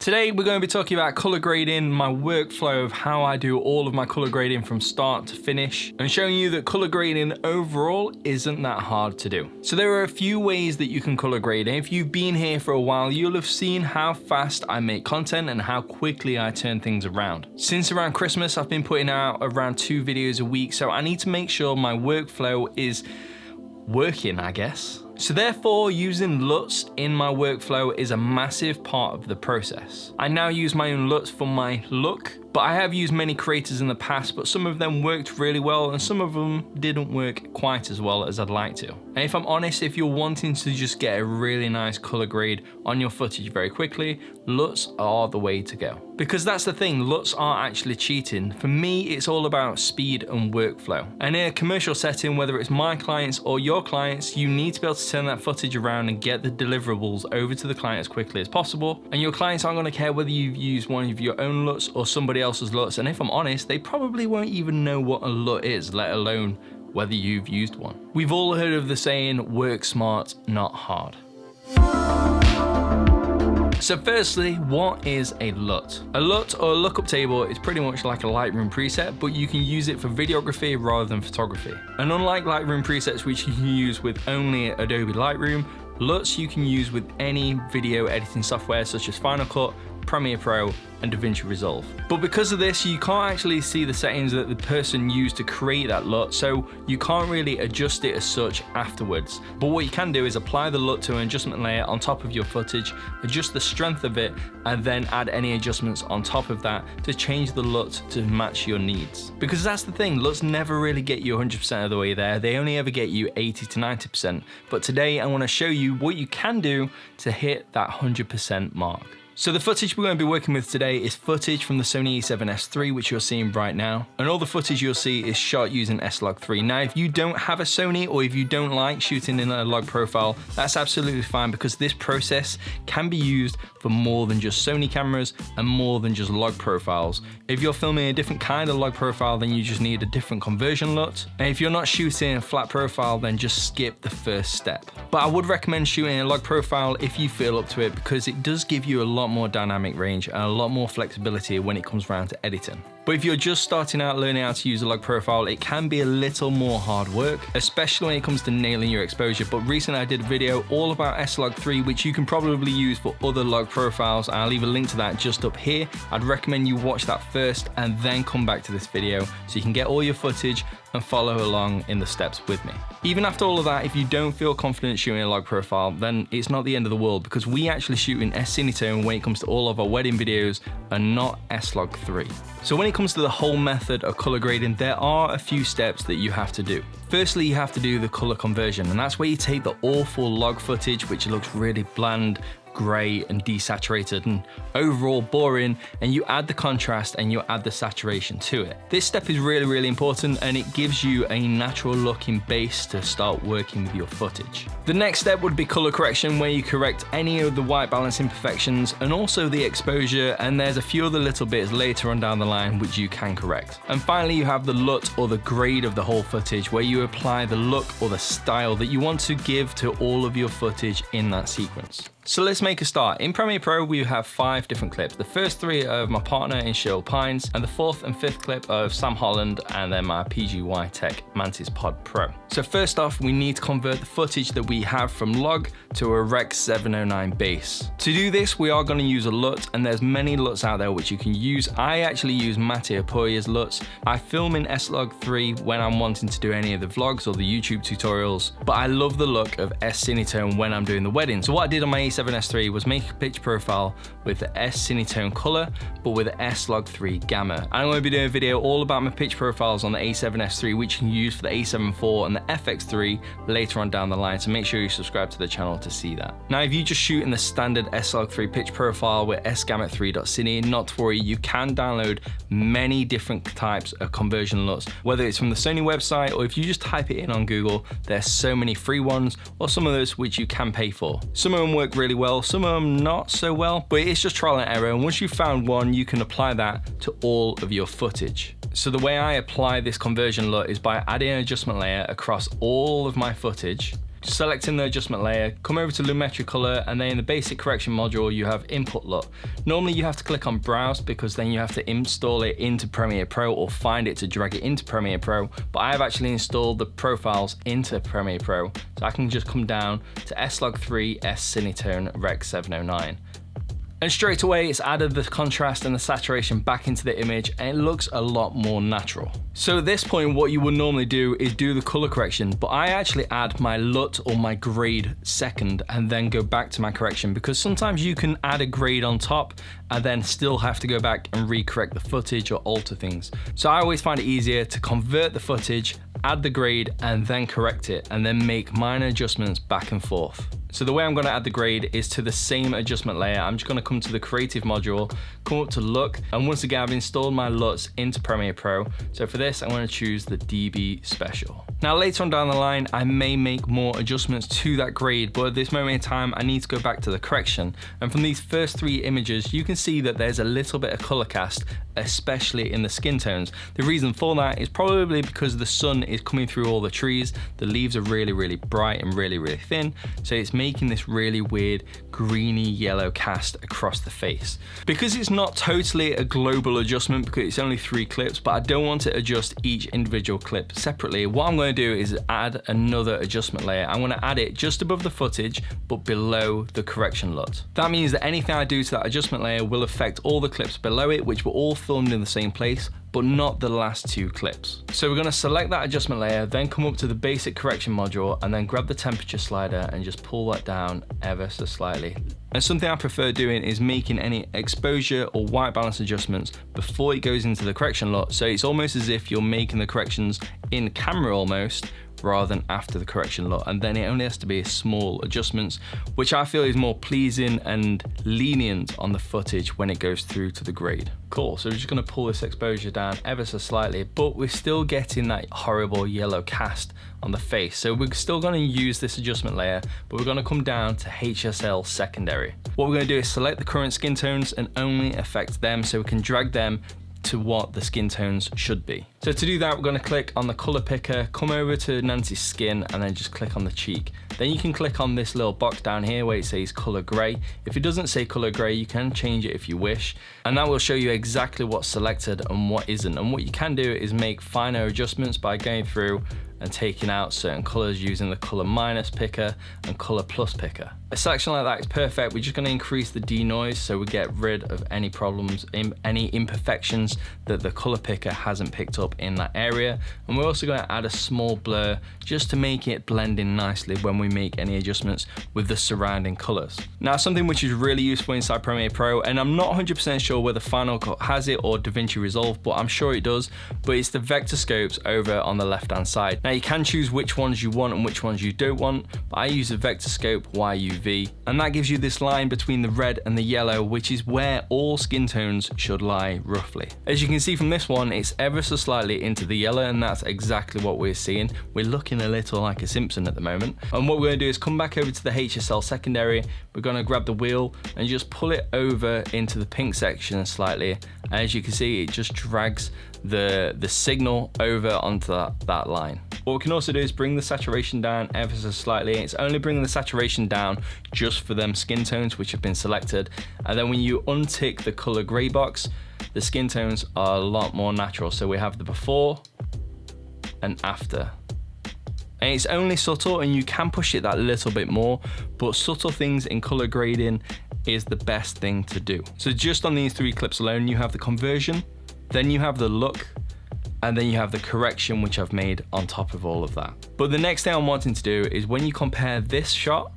Today we're going to be talking about color grading, my workflow of how I do all of my color grading from start to finish, and showing you that color grading overall isn't that hard to do. So there are a few ways that you can color grade, and if you've been here for a while, you'll have seen how fast I make content and how quickly I turn things around. Since around Christmas, I've been putting out around 2 videos a week, so I need to make sure my workflow is working, I guess. So therefore, using LUTs in my workflow is a massive part of the process. I now use my own LUTs for my look, but I have used many creators in the past, but some of them worked really well and some of them didn't work quite as well as I'd like to. And if I'm honest, if you're wanting to just get a really nice color grade on your footage very quickly, LUTs are the way to go. Because that's the thing, LUTs aren't actually cheating. For me, it's all about speed and workflow. And in a commercial setting, whether it's my clients or your clients, you need to be able to turn that footage around and get the deliverables over to the client as quickly as possible. And your clients aren't going to care whether you've used one of your own LUTs or somebody else's LUTs. And if I'm honest, they probably won't even know what a LUT is, let alone whether you've used one. We've all heard of the saying, work smart, not hard. So firstly, what is a LUT? A LUT or a lookup table is pretty much like a Lightroom preset, but you can use it for videography rather than photography. And unlike Lightroom presets, which you can use with only Adobe Lightroom, LUTs you can use with any video editing software such as Final Cut, Premiere Pro, and DaVinci Resolve. But because of this, you can't actually see the settings that the person used to create that LUT, so you can't really adjust it as such afterwards. But what you can do is apply the LUT to an adjustment layer on top of your footage, adjust the strength of it, and then add any adjustments on top of that to change the LUT to match your needs. Because that's the thing, LUTs never really get you 100% of the way there, they only ever get you 80 to 90%. But today I want to show you what you can do to hit that 100% mark. So the footage we're going to be working with today is footage from the Sony A7S III, which you're seeing right now. And all the footage you'll see is shot using S-Log3. Now, if you don't have a Sony or if you don't like shooting in a log profile, that's absolutely fine because this process can be used for more than just Sony cameras and more than just log profiles. If you're filming a different kind of log profile, then you just need a different conversion LUT. And if you're not shooting a flat profile, then just skip the first step. But I would recommend shooting a log profile if you feel up to it because it does give you a lot more dynamic range and a lot more flexibility when it comes around to editing. But if you're just starting out learning how to use a log profile, it can be a little more hard work, especially when it comes to nailing your exposure. But recently I did a video all about S-Log3, which you can probably use for other log profiles. I'll leave a link to that just up here. I'd recommend you watch that first and then come back to this video so you can get all your footage and follow along in the steps with me. Even after all of that, if you don't feel confident shooting a log profile, then it's not the end of the world because we actually shoot in S-Cinetone when it comes to all of our wedding videos and not S-Log3. So when it comes to the whole method of color grading, there are a few steps that you have to do. Firstly, you have to do the color conversion, and that's where you take the awful log footage, which looks really bland, grey and desaturated and overall boring, and you add the contrast and you add the saturation to it. This step is really important and it gives you a natural looking base to start working with your footage. The next step would be color correction, where you correct any of the white balance imperfections and also the exposure, and there's a few other little bits later on down the line which you can correct. And finally, you have the LUT or the grade of the whole footage, where you apply the look or the style that you want to give to all of your footage in that sequence. So let's make a start. In Premiere Pro, we have 5 different clips. The first 3 are of my partner in Cheryl Pines, and the 4th and 5th clip of Sam Holland, and then my PGY Tech Mantis Pod Pro. So first off, we need to convert the footage that we have from log to a Rec 709 base. To do this, we are going to use a LUT, and there's many LUTs out there which you can use. I actually use Mattia Poya's LUTs. I film in S-Log3 when I'm wanting to do any of the vlogs or the YouTube tutorials, but I love the look of S-Cinetone when I'm doing the wedding. So what I did on my A7S III was make a pitch profile with the S-Cinetone color, but with the S-Log3 gamma. I'm going to be doing a video all about my pitch profiles on the A7S III, which you can use for the A7 IV and the FX3 later on down the line, so make sure you subscribe to the channel to see that. Now, if you just shoot in the standard S-Log3 pitch profile with sgamma3.cine, not to worry, you can download many different types of conversion LUTs, whether it's from the Sony website or if you just type it in on Google, there's so many free ones or some of those which you can pay for. Some of them work really well, some of them not so well, but it's just trial and error, and once you've found one, you can apply that to all of your footage. So the way I apply this conversion LUT is by adding an adjustment layer across all of my footage Selecting the adjustment layer, come over to Lumetri Color, and then in the basic correction module, you have Input LUT. Normally you have to click on Browse because then you have to install it into Premiere Pro or find it to drag it into Premiere Pro, but I have actually installed the profiles into Premiere Pro, so I can just come down to S-Log3 S-Cinetone Rec 709. And straight away it's added the contrast and the saturation back into the image, and it looks a lot more natural. So at this point what you would normally do is do the color correction, but I actually add my LUT or my grade second and then go back to my correction, because sometimes you can add a grade on top and then still have to go back and recorrect the footage or alter things. So I always find it easier to convert the footage, add the grade, and then correct it, and then make minor adjustments back and forth. So the way I'm gonna add the grade is to the same adjustment layer. I'm just gonna come to the creative module, come up to look, and once again I've installed my LUTs into Premiere Pro. So for this I'm gonna choose the DB Special. Now later on down the line I may make more adjustments to that grade, but at this moment in time I need to go back to the correction. And from these first 3 images you can see that there's a little bit of color cast, especially in the skin tones. The reason for that is probably because the sun is coming through all the trees, the leaves are really bright and really thin, so it's making this really weird greeny yellow cast across the face. Because it's not totally a global adjustment because it's only 3 clips, but I don't want to adjust each individual clip separately, what I'm going to do is add another adjustment layer. I'm going to add it just above the footage but below the correction LUT. That means that anything I do to that adjustment layer will affect all the clips below it, which were all filmed in the same place, but not the last 2 clips. So we're going to select that adjustment layer, then come up to the basic correction module, and then grab the temperature slider and just pull that down ever so slightly. And something I prefer doing is making any exposure or white balance adjustments before it goes into the correction LUT, so it's almost as if you're making the corrections in camera almost, rather than after the correction LUT, and then it only has to be small adjustments, which I feel is more pleasing and lenient on the footage when it goes through to the grade. Cool, so we're just going to pull this exposure down ever so slightly, but we're still getting that horrible yellow cast on the face. So we're still going to use this adjustment layer, but we're going to come down to HSL secondary. What we're going to do is select the current skin tones and only affect them, so we can drag them to what the skin tones should be. So to do that, we're going to click on the color picker, come over to Nancy's skin, and then just click on the cheek. Then you can click on this little box down here where it says color gray. If it doesn't say color gray, you can change it if you wish, and that will show you exactly what's selected and what isn't. And what you can do is make finer adjustments by going through and taking out certain colors using the color minus picker and color plus picker. A selection like that is perfect. We're just going to increase the denoise so we get rid of any problems, any imperfections that the color picker hasn't picked up in that area. And we're also going to add a small blur just to make it blend in nicely when we make any adjustments with the surrounding colors. Now, something which is really useful inside Premiere Pro, and I'm not 100% sure whether Final Cut has it or DaVinci Resolve, but I'm sure it does, but it's the vector scopes over on the left hand side. Now you can choose which ones you want and which ones you don't want, but I use the vector scope YUV, and that gives you this line between the red and the yellow, which is where all skin tones should lie roughly. As you can see from this one, it's ever so slightly into the yellow, and that's exactly what we're seeing. We're looking a little like a Simpson at the moment. And what we're going to do is come back over to the HSL secondary. We're going to grab the wheel and just pull it over into the pink section slightly. And as you can see, it just drags the signal over onto that line. What we can also do is bring the saturation down ever so slightly. It's only bringing the saturation down just for them skin tones which have been selected. And then when you untick the color gray box, the skin tones are a lot more natural. So we have the before and after. And it's only subtle, and you can push it that little bit more, but subtle things in color grading is the best thing to do. So just on these 3 clips alone, you have the conversion, then you have the look, and then you have the correction which I've made on top of all of that. But the next thing I'm wanting to do is when you compare this shot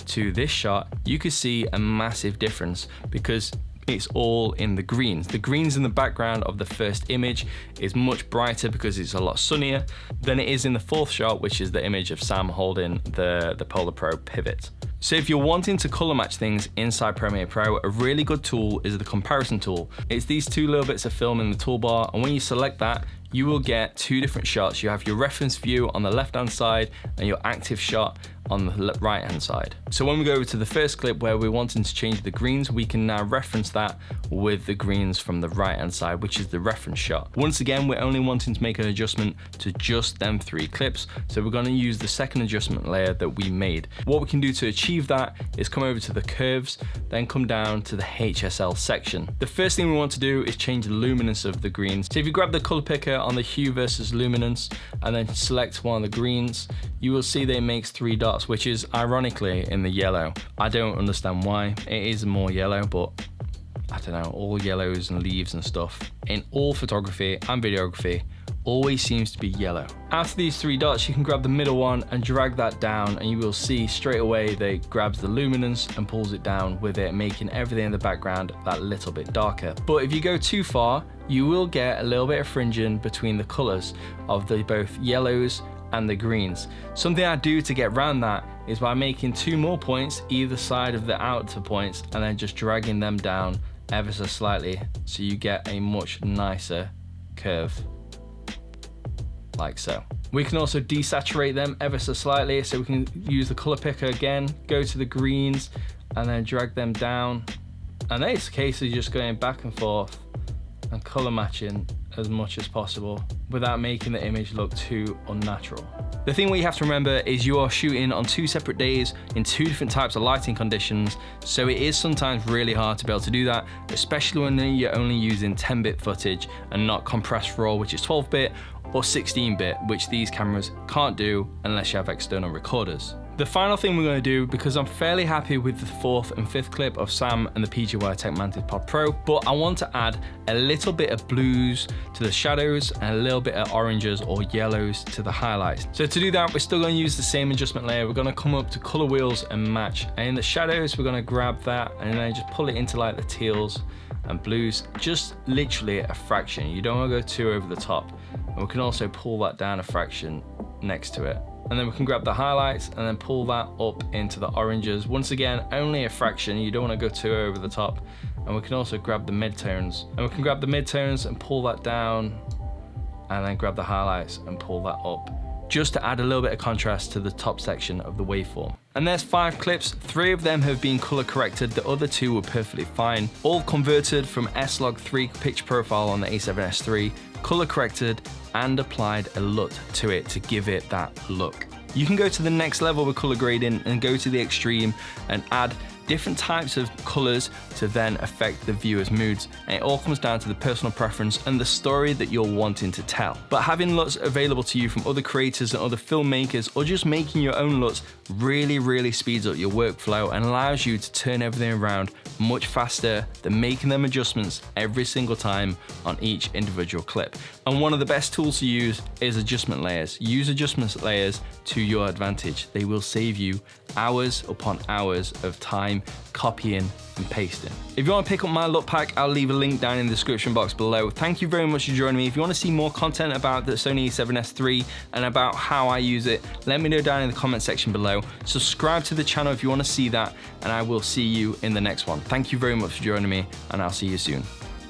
to this shot, you can see a massive difference because it's all in the greens. The greens in the background of the first image is much brighter because it's a lot sunnier than it is in the 4th shot, which is the image of Sam holding the Polar Pro pivot. So if you're wanting to color match things inside Premiere Pro, a really good tool is the comparison tool. It's these 2 little bits of film in the toolbar, and when you select that, you will get 2 different shots. You have your reference view on the left hand side and your active shot on the right hand side. So when we go over to the first clip where we're wanting to change the greens, we can now reference that with the greens from the right hand side, which is the reference shot. Once again, we're only wanting to make an adjustment to just them 3 clips. So we're going to use the second adjustment layer that we made. What we can do to achieve that is come over to the curves, then come down to the HSL section. The first thing we want to do is change the luminance of the greens. So if you grab the color picker on the hue versus luminance and then select one of the greens, you will see that it makes 3 dots, which is ironically in the yellow. I don't understand why. It is more yellow, but I don't know, all yellows and leaves and stuff in all photography and videography always seems to be yellow. After these 3 dots, you can grab the middle one and drag that down, and you will see straight away that it grabs the luminance and pulls it down with it, making everything in the background that little bit darker. But if you go too far, you will get a little bit of fringing between the colors of the both yellows and the greens. Something I do to get around that is by making 2 more points either side of the outer points and then just dragging them down ever so slightly, so you get a much nicer curve, like so. We can also desaturate them ever so slightly, so we can use the color picker again, go to the greens and then drag them down, and then it's a case of just going back and forth and color matching as much as possible without making the image look too unnatural. The thing we have to remember is you are shooting on 2 separate days in 2 different types of lighting conditions, so it is sometimes really hard to be able to do that, especially when you're only using 10-bit footage and not compressed raw, which is 12-bit, or 16-bit, which these cameras can't do unless you have external recorders. The final thing we're going to do, because I'm fairly happy with the 4th and 5th clip of Sam and the PGY Tech Mantis Pod Pro, but I want to add a little bit of blues to the shadows and a little bit of oranges or yellows to the highlights. So to do that, we're still going to use the same adjustment layer. We're going to come up to color wheels and match, and in the shadows we're going to grab that and then just pull it into like the teals and blues, just literally a fraction. You don't want to go too over the top. And we can also pull that down a fraction next to it. And then we can grab the highlights and then pull that up into the oranges. Once again, only a fraction. You don't want to go too over the top. And we can also grab the midtones. And we can grab the midtones and pull that down, and then grab the highlights and pull that up, just to add a little bit of contrast to the top section of the waveform. And there's 5 clips, 3 of them have been color corrected, the other 2 were perfectly fine, all converted from S-Log3 picture profile on the A7S III, color corrected and applied a LUT to it to give it that look. You can go to the next level with color grading and go to the extreme and add different types of colors to then affect the viewer's moods, and it all comes down to the personal preference and the story that you're wanting to tell. But having LUTs available to you from other creators and other filmmakers, or just making your own LUTs, really speeds up your workflow and allows you to turn everything around much faster than making them adjustments every single time on each individual clip. And one of the best tools to use is adjustment layers. Use adjustment layers to your advantage. They will save you hours upon hours of time copying and pasting. If you want to pick up my LUT pack, I'll leave a link down in the description box below. Thank you very much for joining me. If you want to see more content about the Sony A7S III and about how I use it, let me know down in the comment section below. Subscribe to the channel if you want to see that, and I will see you in the next one. Thank you very much for joining me, and I'll see you soon.